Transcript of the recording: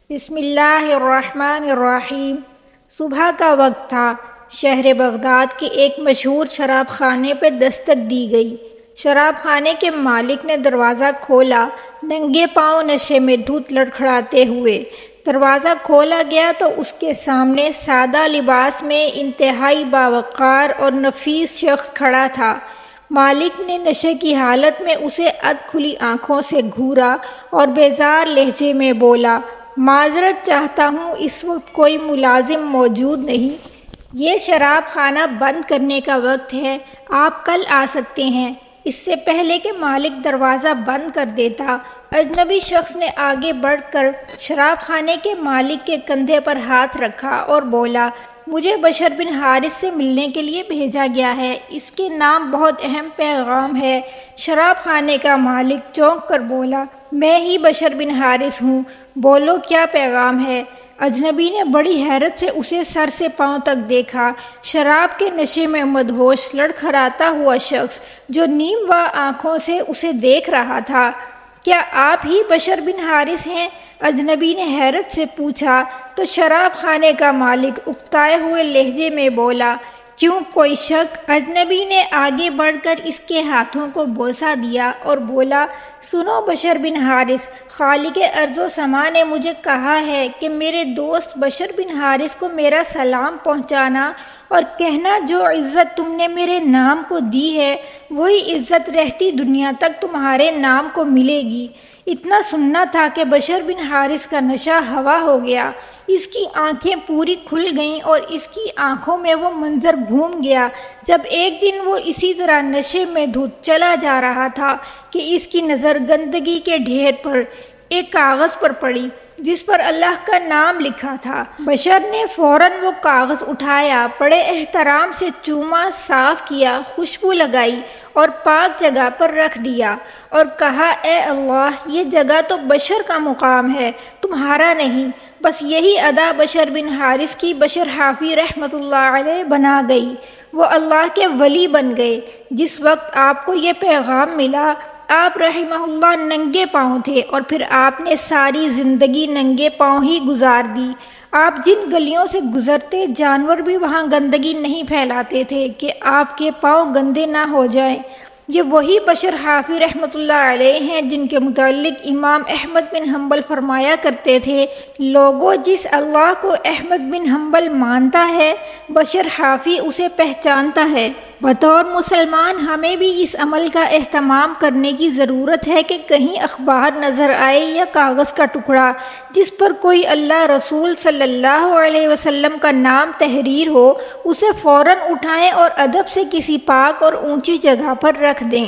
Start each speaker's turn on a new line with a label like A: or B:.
A: بسم اللہ الرحمن الرحیم۔ صبح کا وقت تھا۔ شہر بغداد کے ایک مشہور شراب خانے پہ دستک دی گئی۔ شراب خانے کے مالک نے دروازہ کھولا، ننگے پاؤں نشے میں دھت لڑکھڑاتے ہوئے۔ دروازہ کھولا گیا تو اس کے سامنے سادہ لباس میں انتہائی باوقار اور نفیس شخص کھڑا تھا۔ مالک نے نشے کی حالت میں اسے اد کھلی آنکھوں سے گھورا اور بیزار لہجے میں بولا، معذرت چاہتا ہوں، اس وقت کوئی ملازم موجود نہیں۔ یہ شراب خانہ بند کرنے کا وقت ہے، آپ کل آ سکتے ہیں۔ اس سے پہلے کہ مالک دروازہ بند کر دیتا، اجنبی شخص نے آگے بڑھ کر شراب خانے کے مالک کے کندھے پر ہاتھ رکھا اور بولا، مجھے بشر بن حارث سے ملنے کے لیے بھیجا گیا ہے، اس کے نام بہت اہم پیغام ہے۔ شراب خانے کا مالک چونک کر بولا، میں ہی بشر بن حارث ہوں، بولو کیا پیغام ہے؟ اجنبی نے بڑی حیرت سے اسے سر سے پاؤں تک دیکھا۔ شراب کے نشے میں مدہوش لڑکھڑاتا ہوا شخص جو نیم وا آنکھوں سے اسے دیکھ رہا تھا۔ کیا آپ ہی بشر بن حارث ہیں؟ اجنبی نے حیرت سے پوچھا تو شراب خانے کا مالک اکتائے ہوئے لہجے میں بولا، کیوں کوئی شک؟ اجنبی نے آگے بڑھ کر اس کے ہاتھوں کو بوسہ دیا اور بولا، سنو بشر بن حارث، خالق ارض و سما نے مجھے کہا ہے کہ میرے دوست بشر بن حارث کو میرا سلام پہنچانا اور کہنا جو عزت تم نے میرے نام کو دی ہے وہی عزت رہتی دنیا تک تمہارے نام کو ملے گی۔ اتنا سننا تھا کہ بشر بن حارث کا نشہ ہوا ہو گیا، اس کی آنکھیں پوری کھل گئیں اور اس کی آنکھوں میں وہ منظر گھوم گیا جب ایک دن وہ اسی طرح نشے میں دھت چلا جا رہا تھا کہ اس کی نظر گندگی کے ڈھیر پر ایک کاغذ پر پڑی جس پر اللہ کا نام لکھا تھا۔ بشر نے فوراً وہ کاغذ اٹھایا، بڑے احترام سے چوما، صاف کیا، خوشبو لگائی اور پاک جگہ پر رکھ دیا اور کہا، اے اللہ، یہ جگہ تو بشر کا مقام ہے، تمہارا نہیں۔ بس یہی ادا بشر بن حارث کی بشر حافی رحمۃ اللہ علیہ بنا گئی، وہ اللہ کے ولی بن گئے۔ جس وقت آپ کو یہ پیغام ملا، آپ رحمہ اللہ ننگے پاؤں تھے اور پھر آپ نے ساری زندگی ننگے پاؤں ہی گزار دی۔ آپ جن گلیوں سے گزرتے جانور بھی وہاں گندگی نہیں پھیلاتے تھے کہ آپ کے پاؤں گندے نہ ہو جائیں۔ یہ وہی بشر حافی رحمۃ اللہ علیہ ہیں جن کے متعلق امام احمد بن حنبل فرمایا کرتے تھے، لوگوں جس اللہ کو احمد بن حنبل مانتا ہے بشر حافی اسے پہچانتا ہے۔ بطور مسلمان ہمیں بھی اس عمل کا اہتمام کرنے کی ضرورت ہے کہ کہیں اخبار نظر آئے یا کاغذ کا ٹکڑا جس پر کوئی اللہ رسول صلی اللہ علیہ وسلم کا نام تحریر ہو، اسے فوراً اٹھائیں اور ادب سے کسی پاک اور اونچی جگہ پر رکھ دیں۔